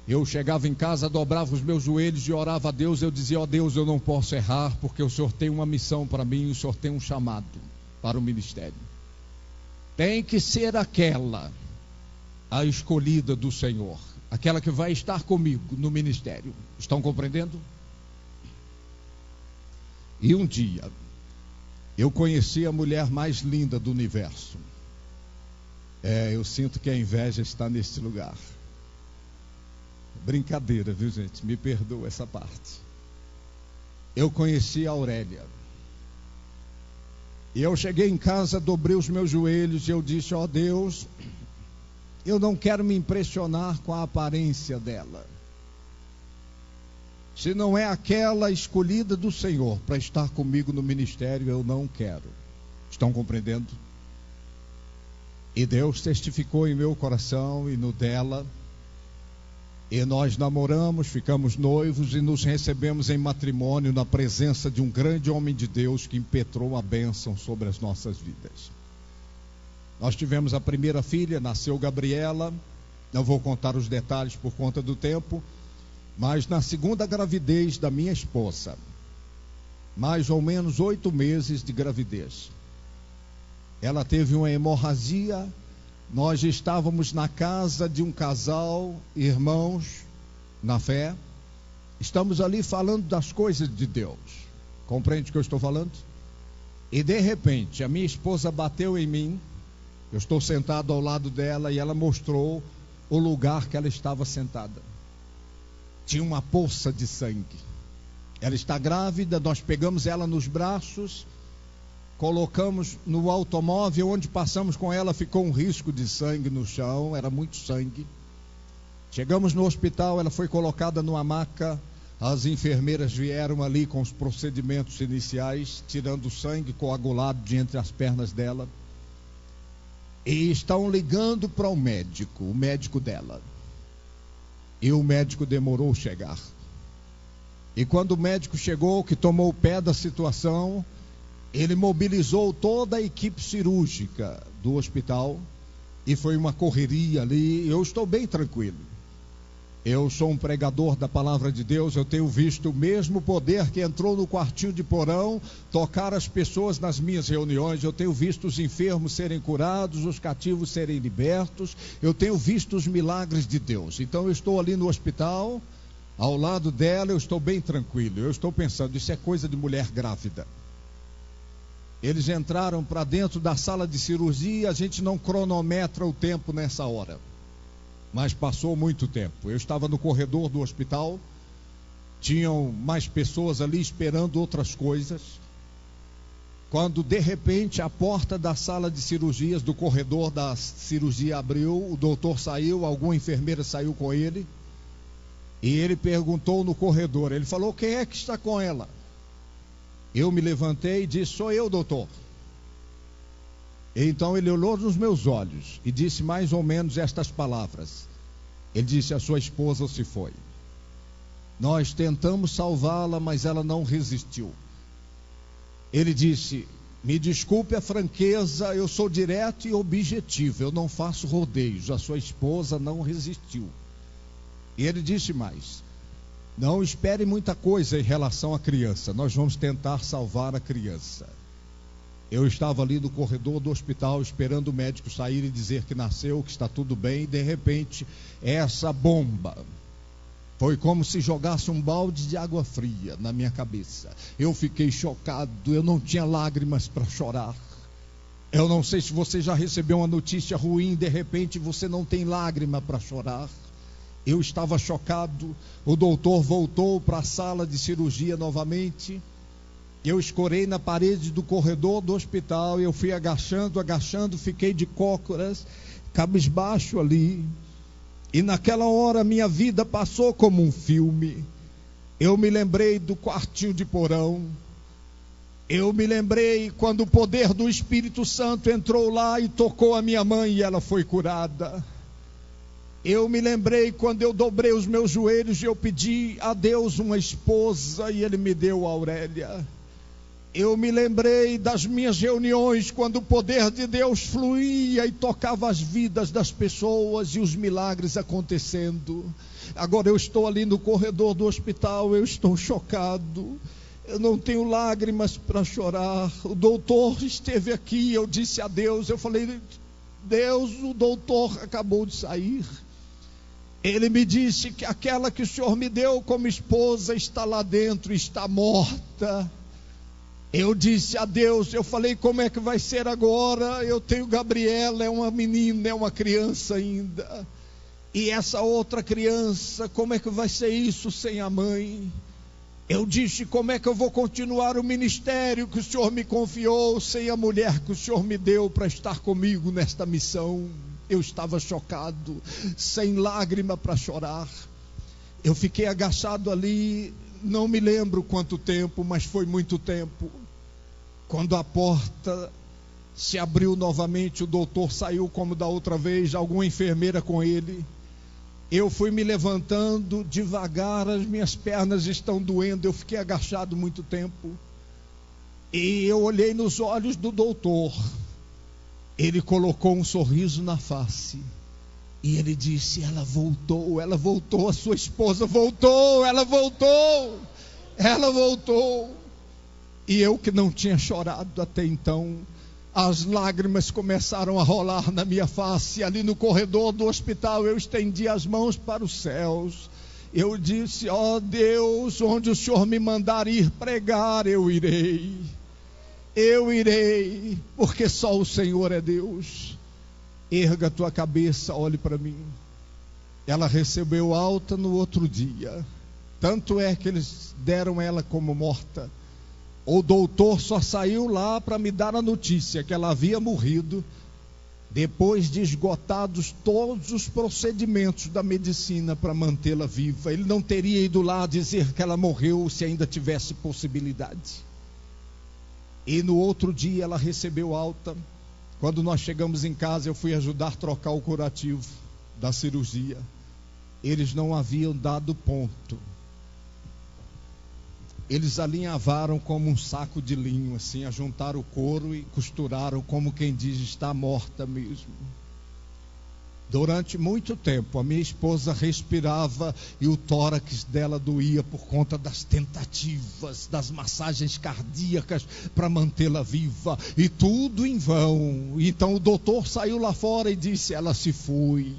eu chegava em casa, dobrava os meus joelhos e orava a Deus. Eu dizia, ó Deus, eu não posso errar, porque o Senhor tem uma missão para mim, o Senhor tem um chamado para o ministério. Tem que ser aquela, a escolhida do Senhor, aquela que vai estar comigo no ministério. Estão compreendendo? E um dia, eu conheci a mulher mais linda do universo. Eu sinto que a inveja está neste lugar. Brincadeira, viu, gente? Me perdoa essa parte. Eu conheci a Aurélia. E eu cheguei em casa, dobrei os meus joelhos e eu disse, ó Deus, eu não quero me impressionar com a aparência dela. Se não é aquela escolhida do Senhor para estar comigo no ministério, eu não quero. Estão compreendendo? E Deus testificou em meu coração e no dela. E nós namoramos, ficamos noivos e nos recebemos em matrimônio na presença de um grande homem de Deus que impetrou a bênção sobre as nossas vidas. Nós tivemos a primeira filha, nasceu Gabriela. Não vou contar os detalhes por conta do tempo, mas na segunda gravidez da minha esposa, mais ou menos 8 meses de gravidez, ela teve uma hemorragia. Nós estávamos na casa de um casal, irmãos na fé. Estamos ali falando das coisas de Deus. Compreende o que eu estou falando? E de repente, a minha esposa bateu em mim. Eu estou sentado ao lado dela e ela mostrou o lugar que ela estava sentada. Tinha uma poça de sangue. Ela está grávida, nós pegamos ela nos braços, colocamos no automóvel, onde passamos com ela, ficou um risco de sangue no chão, era muito sangue. Chegamos no hospital, ela foi colocada numa maca, as enfermeiras vieram ali com os procedimentos iniciais, tirando o sangue coagulado de entre as pernas dela. E estão ligando para o médico dela. E o médico demorou a chegar. E quando o médico chegou, que tomou o pé da situação, ele mobilizou toda a equipe cirúrgica do hospital e foi uma correria ali. Eu estou bem tranquilo. Eu sou um pregador da palavra de Deus, eu tenho visto o mesmo poder que entrou no quartinho de porão tocar as pessoas nas minhas reuniões. Eu tenho visto os enfermos serem curados, os cativos serem libertos. Eu tenho visto os milagres de Deus. Então eu estou ali no hospital, ao lado dela, eu estou bem tranquilo. Eu estou pensando, isso é coisa de mulher grávida. Eles entraram para dentro da sala de cirurgia, a gente não cronometra o tempo nessa hora. Mas passou muito tempo. Eu estava no corredor do hospital, tinham mais pessoas ali esperando outras coisas. Quando de repente a porta da sala de cirurgias, do corredor da cirurgia abriu, o doutor saiu, alguma enfermeira saiu com ele. E ele perguntou no corredor, ele falou, quem é que está com ela? Eu me levantei e disse, sou eu, doutor. Então ele olhou nos meus olhos e disse mais ou menos estas palavras. Ele disse, a sua esposa se foi. Nós tentamos salvá-la, mas ela não resistiu. Ele disse, me desculpe a franqueza, eu sou direto e objetivo, eu não faço rodeios, a sua esposa não resistiu. E ele disse mais, não espere muita coisa em relação à criança, nós vamos tentar salvar a criança. Eu estava ali no corredor do hospital esperando o médico sair e dizer que nasceu, que está tudo bem, e de repente essa bomba foi como se jogasse um balde de água fria na minha cabeça. Eu fiquei chocado, eu não tinha lágrimas para chorar. Eu não sei se você já recebeu uma notícia ruim, de repente você não tem lágrima para chorar. Eu estava chocado. O doutor voltou para a sala de cirurgia novamente. Eu escorei na parede do corredor do hospital. Eu fui agachando, fiquei de cócoras, cabisbaixo ali. E naquela hora minha vida passou como um filme. Eu me lembrei do quartinho de porão. Eu me lembrei quando o poder do Espírito Santo entrou lá e tocou a minha mãe e ela foi curada. Eu me lembrei quando eu dobrei os meus joelhos e eu pedi a Deus uma esposa e Ele me deu a Aurélia. Eu me lembrei das minhas reuniões quando o poder de Deus fluía e tocava as vidas das pessoas e os milagres acontecendo. Agora eu estou ali no corredor do hospital, eu estou chocado. Eu não tenho lágrimas para chorar. O doutor esteve aqui, eu disse a Deus, eu falei, Deus, o doutor acabou de sair. Ele me disse que aquela que o Senhor me deu como esposa está lá dentro, está morta. Eu disse a Deus, eu falei, como é que vai ser agora? Eu tenho Gabriela, é uma menina, é uma criança ainda. E essa outra criança, como é que vai ser isso sem a mãe? Eu disse, como é que eu vou continuar o ministério que o Senhor me confiou, sem a mulher que o Senhor me deu para estar comigo nesta missão? Eu estava chocado, sem lágrima para chorar. Eu fiquei agachado ali, não me lembro quanto tempo, mas foi muito tempo. Quando a porta se abriu novamente, o doutor saiu como da outra vez, alguma enfermeira com ele. Eu fui me levantando devagar, as minhas pernas estão doendo, eu fiquei agachado muito tempo. E eu olhei nos olhos do doutor. Ele colocou um sorriso na face. E ele disse, ela voltou, a sua esposa voltou, ela voltou. E eu que não tinha chorado até então, as lágrimas começaram a rolar na minha face. Ali no corredor do hospital eu estendi as mãos para os céus. Eu disse, ó Deus, onde o Senhor me mandar ir pregar, eu irei, porque só o Senhor é Deus. Erga a tua cabeça, olhe para mim. Ela recebeu alta no outro dia. Tanto é que eles deram ela como morta. O doutor só saiu lá para me dar a notícia que ela havia morrido, depois de esgotados todos os procedimentos da medicina para mantê-la viva. Ele não teria ido lá dizer que ela morreu se ainda tivesse possibilidade. E no outro dia ela recebeu alta. Quando nós chegamos em casa, eu fui ajudar a trocar o curativo da cirurgia. Eles não haviam dado ponto. Eles alinhavaram como um saco de linho, assim, ajuntaram o couro e costuraram, como quem diz, está morta mesmo. Durante muito tempo, a minha esposa respirava e o tórax dela doía por conta das tentativas, das massagens cardíacas para mantê-la viva, e tudo em vão. Então o doutor saiu lá fora e disse, ela se foi.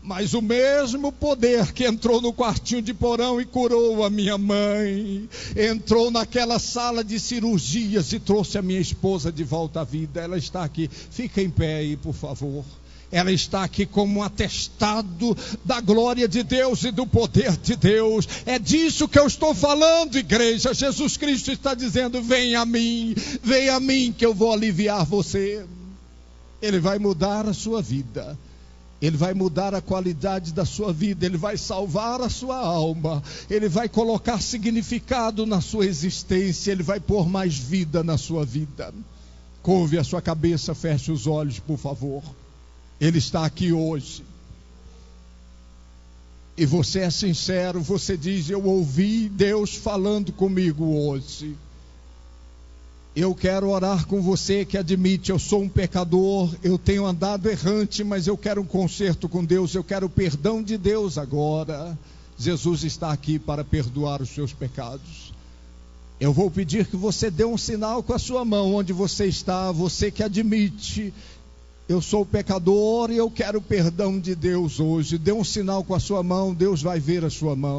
Mas o mesmo poder que entrou no quartinho de porão e curou a minha mãe, entrou naquela sala de cirurgias e trouxe a minha esposa de volta à vida. Ela está aqui, fica em pé aí, por favor. Ela está aqui como um atestado da glória de Deus e do poder de Deus. É disso que eu estou falando, igreja. Jesus Cristo está dizendo, vem a mim que eu vou aliviar você. Ele vai mudar a sua vida. Ele vai mudar a qualidade da sua vida, Ele vai salvar a sua alma, Ele vai colocar significado na sua existência, Ele vai pôr mais vida na sua vida. Curve a sua cabeça, feche os olhos, por favor. Ele está aqui hoje. E você é sincero, você diz, eu ouvi Deus falando comigo hoje. Eu quero orar com você que admite, eu sou um pecador, eu tenho andado errante, mas eu quero um conserto com Deus, eu quero o perdão de Deus agora. Jesus está aqui para perdoar os seus pecados. Eu vou pedir que você dê um sinal com a sua mão onde você está, você que admite, eu sou pecador e eu quero o perdão de Deus hoje. Dê um sinal com a sua mão, Deus vai ver a sua mão.